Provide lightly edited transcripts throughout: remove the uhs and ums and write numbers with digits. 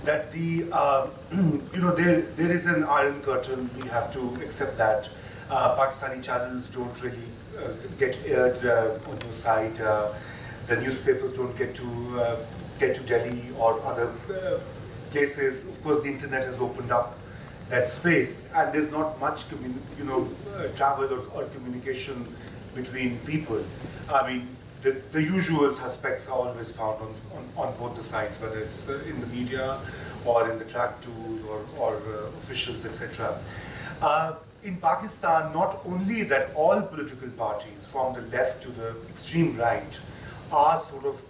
that there is an iron curtain. We have to accept that Pakistani channels don't really get aired on your side. The newspapers don't get to Delhi or other places. Of course, the internet has opened up that space, and there's not much travel or communication between people. I mean, the usual suspects are always found on both the sides, whether it's in the media or in the track tools or officials, etc. In Pakistan, not only that all political parties from the left to the extreme right are sort of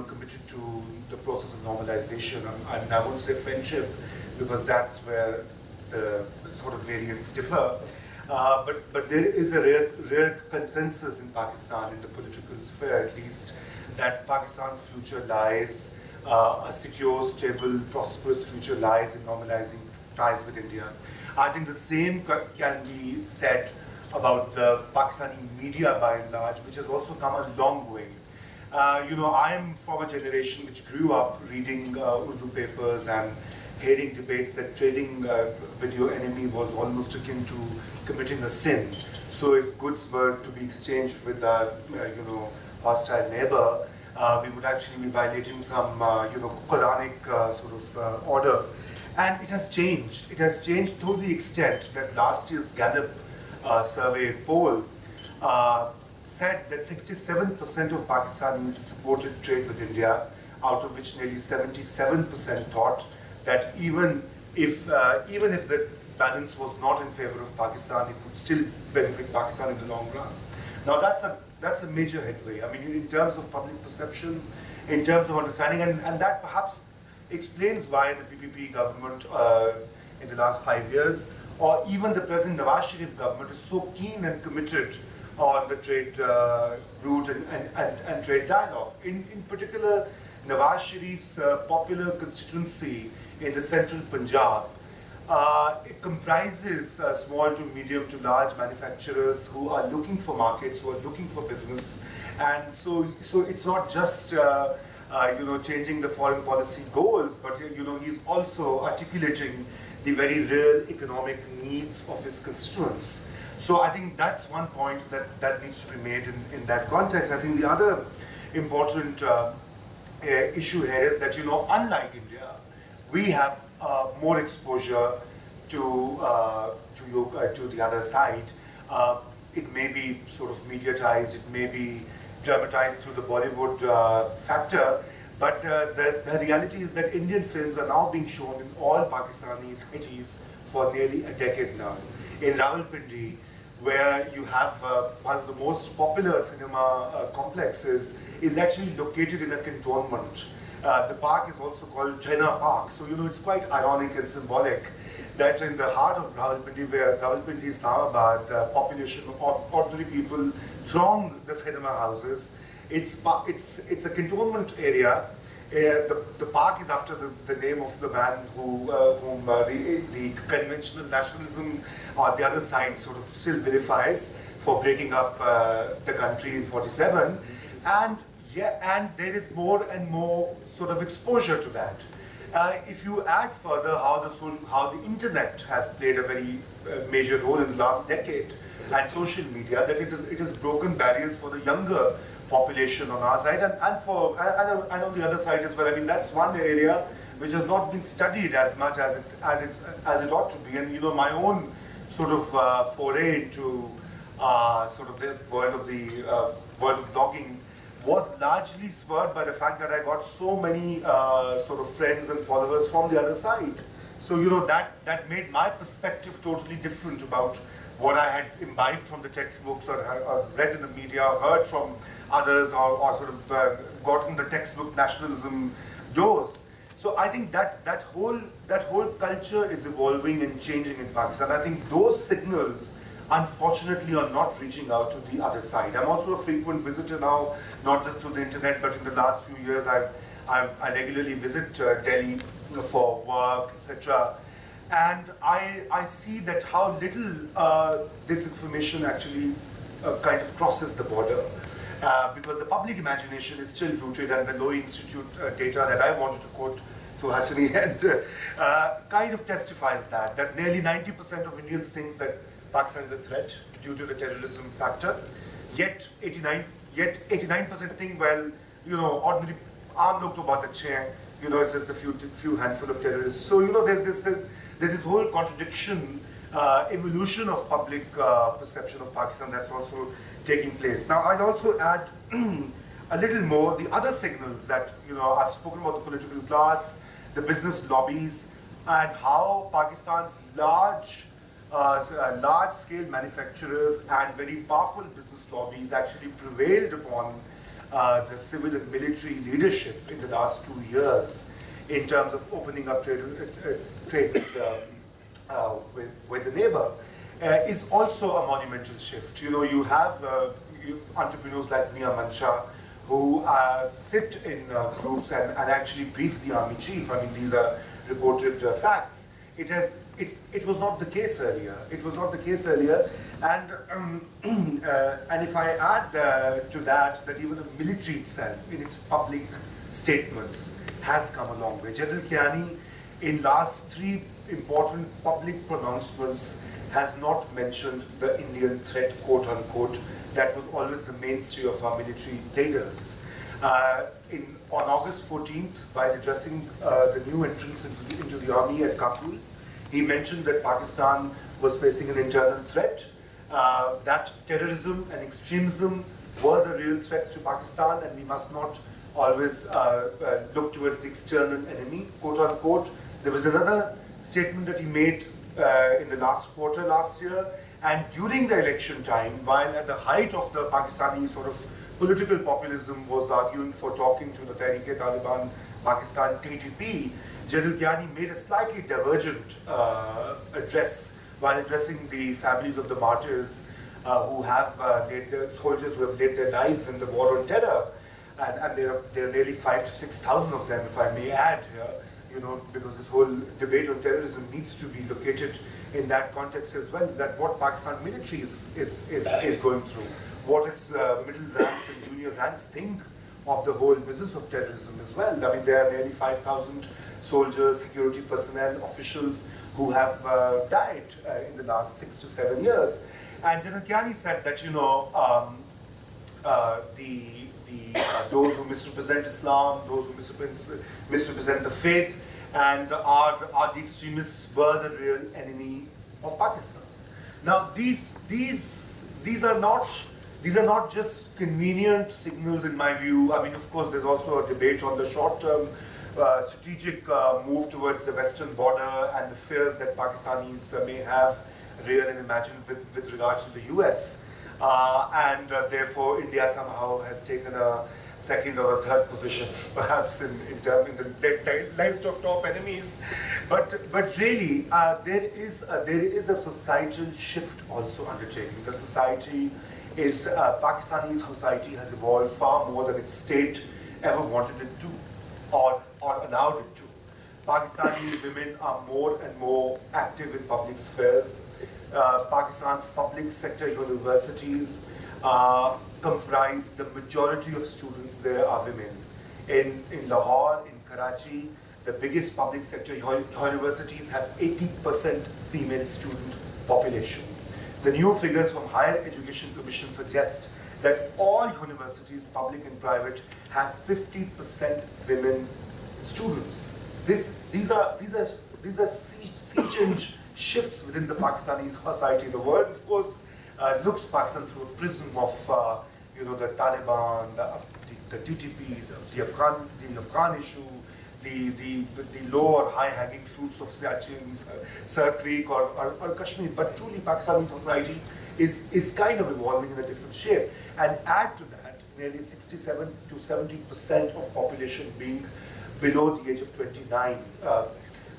committed to the process of normalization. I won't say friendship, because that's where the sort of variants differ. But there is a rare consensus in Pakistan, in the political sphere at least, that Pakistan's future lies, a secure, stable, prosperous future lies in normalizing ties with India. I think the same can be said about the Pakistani media by and large, which has also come a long way. I am from a generation which grew up reading Urdu papers and hearing debates that trading with your enemy was almost akin to committing a sin. So if goods were to be exchanged with our, hostile neighbor, we would actually be violating some, Quranic sort of order. And it has changed. It has changed to the extent that last year's Gallup survey poll said that 67% of Pakistanis supported trade with India, out of which nearly 77% thought that even if the balance was not in favor of Pakistan, it would still benefit Pakistan in the long run. Now that's a major headway. I mean, in terms of public perception, in terms of understanding, and that perhaps explains why the PPP government in the last 5 years, or even the present Nawaz Sharif government, is so keen and committed on the trade route and trade dialogue. In particular, Nawaz Sharif's popular constituency in the central Punjab, it comprises small to medium to large manufacturers who are looking for markets, who are looking for business, and so it's not just changing the foreign policy goals, but he's also articulating the very real economic needs of his constituents. So I think that's one point that needs to be made in that context. I think the other important issue here is that, unlike India, we have more exposure to the other side. It may be sort of mediatized, it may be dramatized through the Bollywood factor, but the reality is that Indian films are now being shown in all Pakistani cities for nearly a decade now. In Rawalpindi, where you have one of the most popular cinema complexes, is actually located in a cantonment. The park is also called Jaina Park, so it's quite ironic and symbolic that in the heart of Rawalpindi, where Rawalpindi is Islamabad, the population of ordinary people throng the cinema houses. It's a cantonment area. The park is after the name of the man whom the conventional nationalism on the other side sort of still vilifies for breaking up the country in '47, and there is more and more sort of exposure to that. If you add further how the internet has played a very major role in the last decade, and social media, that it has broken barriers for the younger population on our side and on the other side as well. I mean, that's one area which has not been studied as much as it ought to be. And my own sort of foray into sort of the world of blogging was largely spurred by the fact that I got so many sort of friends and followers from the other side. So that made my perspective totally different about what I had imbibed from the textbooks or read in the media, heard from others, or sort of gotten the textbook nationalism dose. So I think that whole culture is evolving and changing in Pakistan. I think those signals, unfortunately, are not reaching out to the other side. I'm also a frequent visitor now, not just through the internet, but in the last few years I regularly visit Delhi for work, etc. And I see that how little this information actually kind of crosses the border. Because the public imagination is still rooted, and the Lowy Institute data that I wanted to quote Suhasini, and kind of testifies that nearly 90% of Indians think that Pakistan is a threat due to the terrorism factor, yet 89% think, well, ordinary aam log to bahut achhe hain, it's just a few handful of terrorists. So there's this whole contradiction, evolution of public perception of Pakistan that's also taking place. Now I'd also add a little more the other signals that I've spoken about: the political class, the business lobbies, and how Pakistan's large-scale manufacturers and very powerful business lobbies actually prevailed upon the civil and military leadership in the last 2 years in terms of opening up trade with the neighbor, is also a monumental shift. You have entrepreneurs like Mia Mancha who sit in groups and actually brief the army chief. I mean, these are reported facts. It was not the case earlier. It was not the case earlier, and if I add to that even the military itself, in its public statements, has come a long way. General Kiani, in last 3 important public pronouncements, has not mentioned the Indian threat, quote unquote, that was always the mainstay of our military leaders. On August 14th, while addressing the new entrants into the army at Kabul, he mentioned that Pakistan was facing an internal threat, that terrorism and extremism were the real threats to Pakistan, and we must not always look towards the external enemy, quote unquote. There was another statement that he made in the last quarter last year, and during the election time, while at the height of the Pakistani sort of political populism was arguing for talking to the Tehreek-e-Taliban Pakistan (TTP), General Kiani made a slightly divergent address while addressing the families of the martyrs who have soldiers who have laid their lives in the war on terror, and there are nearly 5,000 to 6,000 of them, if I may add here, because this whole debate on terrorism needs to be located in that context as well, that what Pakistan military is going through, what its middle ranks and junior ranks think of the whole business of terrorism as well. I mean, there are nearly 5,000 soldiers, security personnel, officials who have died in the last 6 to 7 years. And General Kiani said that, those who misrepresent Islam, those who misrepresent the faith, and are the extremists, were the real enemy of Pakistan. Now, these are not just convenient signals in my view. I mean, of course, there's also a debate on the short-term strategic move towards the western border and the fears that Pakistanis may have, real and imagined, with regards to the US. And therefore, India somehow has taken a second or a third position, perhaps in the list of top enemies. But really, there is a societal shift also undertaken. The society is Pakistani society has evolved far more than its state ever wanted it to, or allowed it to. Pakistani women are more and more active in public spheres. Pakistan's public sector universities comprise the majority of students there are women. In Lahore, in Karachi, the biggest public sector universities have 80% female student population. The new figures from Higher Education Commission suggest that all universities, public and private, have 50% women students. These are sea change shifts within the Pakistani society. The world, of course, looks Pakistan through a prism of the Taliban, the TTP, the Afghan issue, the low or high hanging fruits of Siachen, Sir Creek or Kashmir. But truly, Pakistani society is kind of evolving in a different shape. And add to that, nearly 67 to 70% of population being below the age of 29,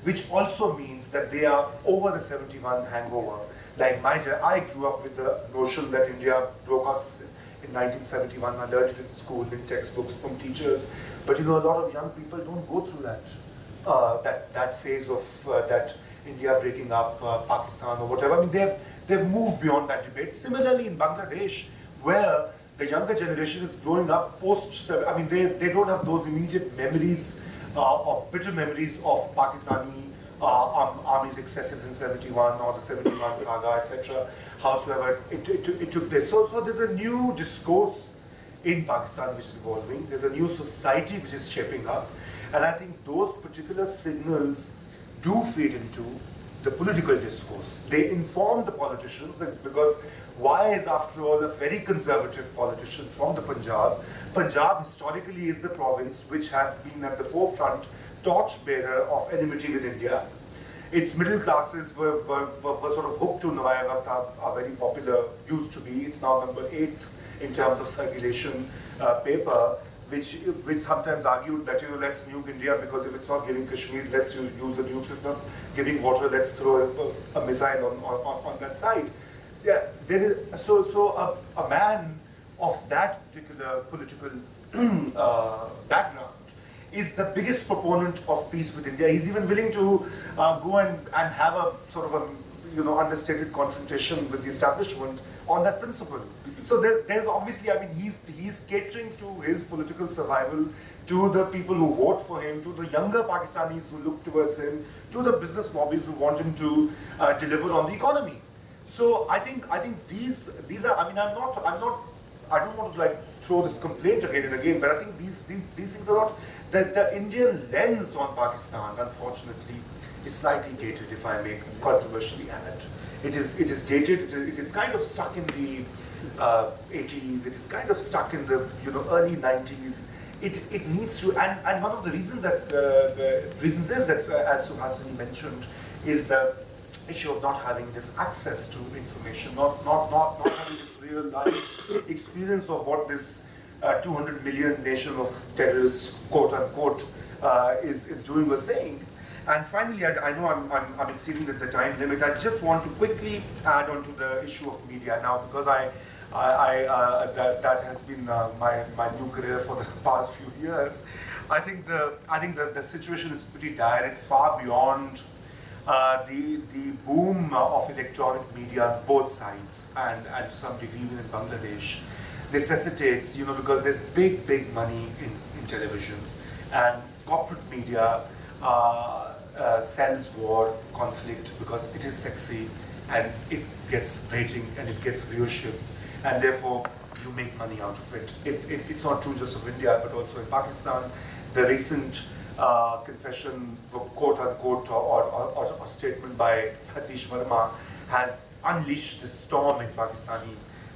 which also means that they are over the 71 hangover. Like I grew up with the notion that India broke us in 1971. I learned it in school, in textbooks, from teachers. But a lot of young people don't go through that phase of that India breaking up Pakistan or whatever. I mean, they've moved beyond that debate. Similarly, in Bangladesh, where the younger generation is growing up post, I mean, they don't have those immediate memories or bitter memories of Pakistani army's excesses in 71 or the 71 saga, etc. Howsoever it took place. So there's a new discourse in Pakistan which is evolving. There's a new society which is shaping up. And I think those particular signals do feed into the political discourse. They inform the politicians because Wise, after all, a very conservative politician from the Punjab. Punjab historically is the province which has been at the forefront torchbearer of enmity with India. Its middle classes were sort of hooked to Nawaya Waqt, are very popular, used to be. It's now number 8 in terms of circulation paper, which sometimes argued that, let's nuke India because if it's not giving Kashmir, let's use the nuke system. Giving water, let's throw a missile on that side. Yeah, there is a man of that particular political background is the biggest proponent of peace with India. He's even willing to go and have a sort of a understated confrontation with the establishment on that principle. So there's obviously, he's catering to his political survival, to the people who vote for him, to the younger Pakistanis who look towards him, to the business lobbies who want him to deliver on the economy. So I think these are, I don't want to throw this complaint again and again, but I think these things are not, the Indian lens on Pakistan, unfortunately, is slightly dated, if I may controversially add. It is dated, it is kind of stuck in the 80s, it is kind of stuck in the early 90s. It needs to, and one of the reasons is that, as Suhasini mentioned, is the issue of not having this access to information, not having this real life experience of what this 200 million nation of terrorists, quote unquote, is doing or saying. And finally, I know I'm exceeding the time limit. I just want to quickly add on to the issue of media now, because that has been my new career for the past few years. I think the situation is pretty dire. It's far beyond the boom of electronic media on both sides, and to some degree even in Bangladesh, necessitates, because there's big money in television, and corporate media sells war, conflict, because it is sexy, and it gets rating, and it gets viewership, and therefore you make money out of it. It's not true just of India, but also in Pakistan. The recent confession, quote unquote, or statement by Satish Verma has unleashed this storm in Pakistani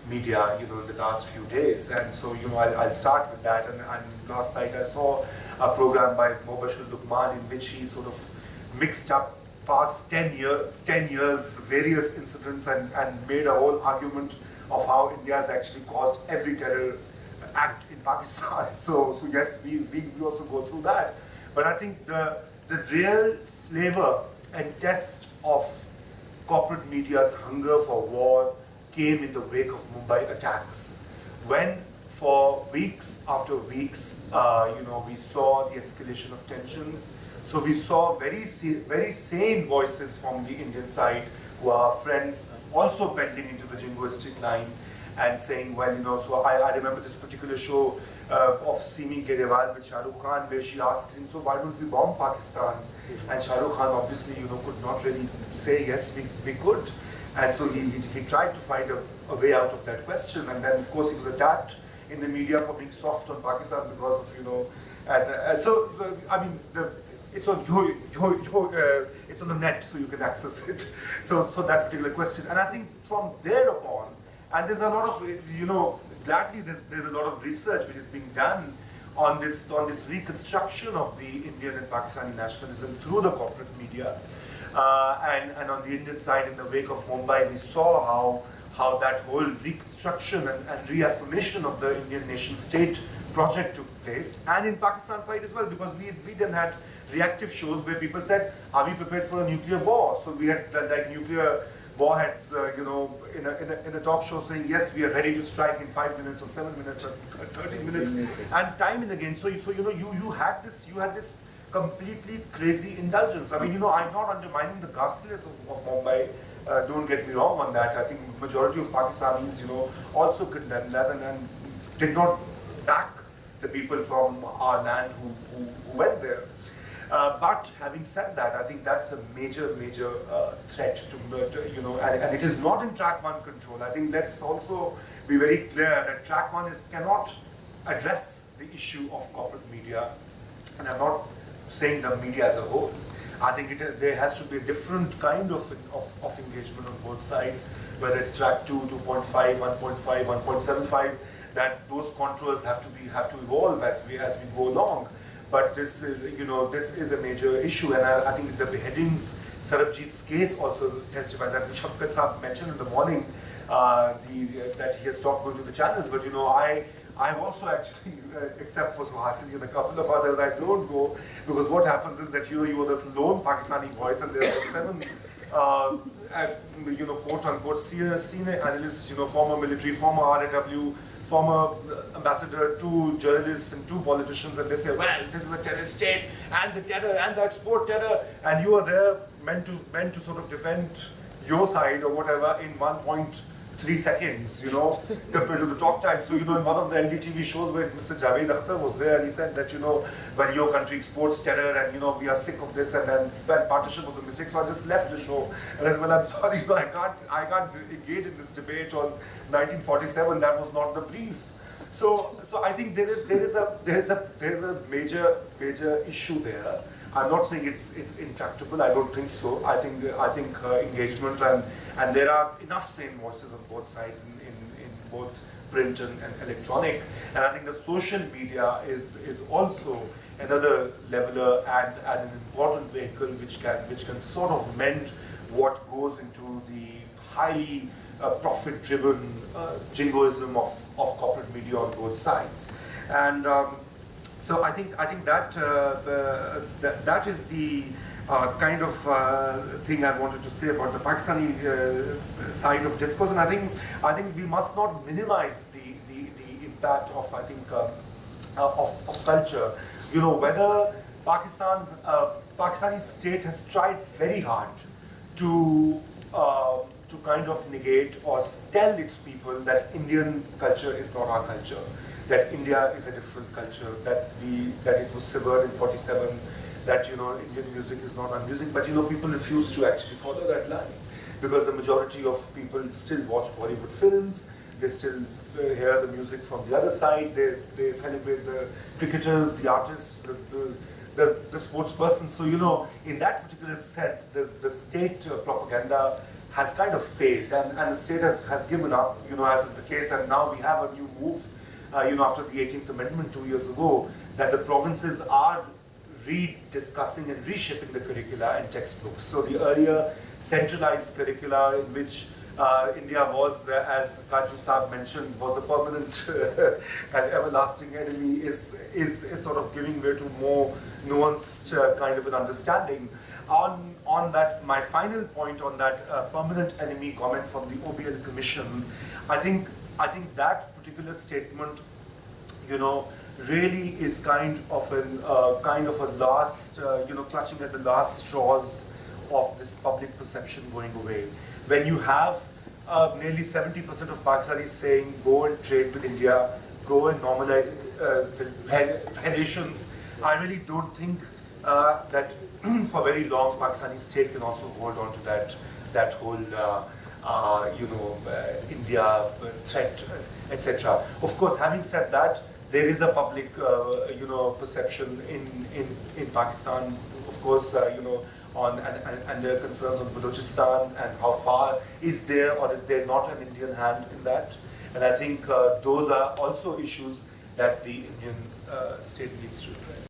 media, in the last few days. And so, I'll start with that. And last night I saw a program by Mobashir Luqman in which he sort of mixed up past 10 years, various incidents, and made a whole argument of how India has actually caused every terror act in Pakistan. So yes, we also go through that. But I think the real flavor and test of corporate media's hunger for war came in the wake of Mumbai attacks, when for weeks after weeks, we saw the escalation of tensions. So we saw very sane voices from the Indian side, who are friends, also peddling into the jingoistic line and saying, so I remember this particular show of Simi Grewal with Shah Rukh Khan, where she asked him, so why don't we bomb Pakistan? And Shah Rukh Khan obviously, could not really say, yes, we could. And so he tried to find a way out of that question. And then, of course, he was attacked in the media for being soft on Pakistan because of, it's on it's on the net, so you can access it. So that particular question. And I think from thereupon, and there's a lot of, gladly there's a lot of research which is being done on this reconstruction of the Indian and Pakistani nationalism through the corporate media. And on the Indian side, in the wake of Mumbai, we saw how that whole reconstruction and reaffirmation of the Indian nation state project took place, and in Pakistan side as well, because we then had reactive shows where people said, are we prepared for a nuclear war? So we had nuclear warheads, in a talk show saying, yes, we are ready to strike in 5 minutes or 7 minutes or 30 minutes, and time and again. So you had this completely crazy indulgence. I'm not undermining the ghastliness of Mumbai. Don't get me wrong on that. I think majority of Pakistanis, also condemned that and did not back the people from our land who went there. But having said that, I think that's a major threat to, and it is not in track one control. I think let's also be very clear that track one cannot address the issue of corporate media, and I'm not saying the media as a whole. I think there has to be a different kind of engagement on both sides, whether it's track 2, 2.5, 1.5, 1.75, that those contours have to evolve as we go along. But this is a major issue, and I think the beheadings, Sarabjit's case also testifies that. Shafkat Saab mentioned in the morning that he has stopped going to the channels, but I've also actually, except for Suhasini and a couple of others, I don't go, because what happens is that you are the lone Pakistani voice, and there are like 7, quote unquote, senior analysts, former military, former RAW, former ambassador, 2 journalists and 2 politicians, and they say, well, this is a terrorist state, and the terror, and the export terror, and you are there meant to sort of defend your side or whatever in 1.3 seconds, compared to the talk time. So, in one of the NDTV shows where Mr. Javed Akhtar was there, and he said that, well, your country exports terror, and, we are sick of this, and then partition was a mistake, so I just left the show. And I said, well, I'm sorry, I can't engage in this debate on 1947, that was not the brief. So I think there is a major issue there. I'm not saying it's intractable. I don't think so. I think engagement and there are enough sane voices on both sides in both print and electronic. And I think the social media is also another leveler and an important vehicle which can sort of mend what goes into the highly profit-driven jingoism of corporate media on both sides. And so I think that that is the kind of thing I wanted to say about the Pakistani side of discourse, and I think we must not minimize the impact of of culture. Whether Pakistani state has tried very hard to kind of negate or tell its people that Indian culture is not our culture, that India is a different culture, that it was severed in 47, that Indian music is not our music, but people refuse to actually follow that line, because the majority of people still watch Bollywood films, they still hear the music from the other side, they celebrate the cricketers, the artists, the sports persons. So in that particular sense, the state propaganda has kind of failed, and the state has given up, as is the case, and now we have a new move, after the 18th Amendment 2 years ago, that the provinces are rediscussing and reshaping the curricula and textbooks. So the earlier centralized curricula in which India was, as Kaju Saab mentioned, was a permanent and everlasting enemy, is sort of giving way to more nuanced kind of an understanding. On that, my final point on that permanent enemy comment from the OBL Commission, I think that particular statement, really is kind of a last, clutching at the last straws of this public perception going away. When you have nearly 70% of Pakistanis saying, go and trade with India, go and normalize relations, I really don't think that for very long Pakistani state can also hold on to that whole India threat, etc. Of course, having said that, there is a public perception in Pakistan, of course, and there are concerns on Balochistan and how far is there or is there not an Indian hand in that. And I think those are also issues that the Indian state needs to address.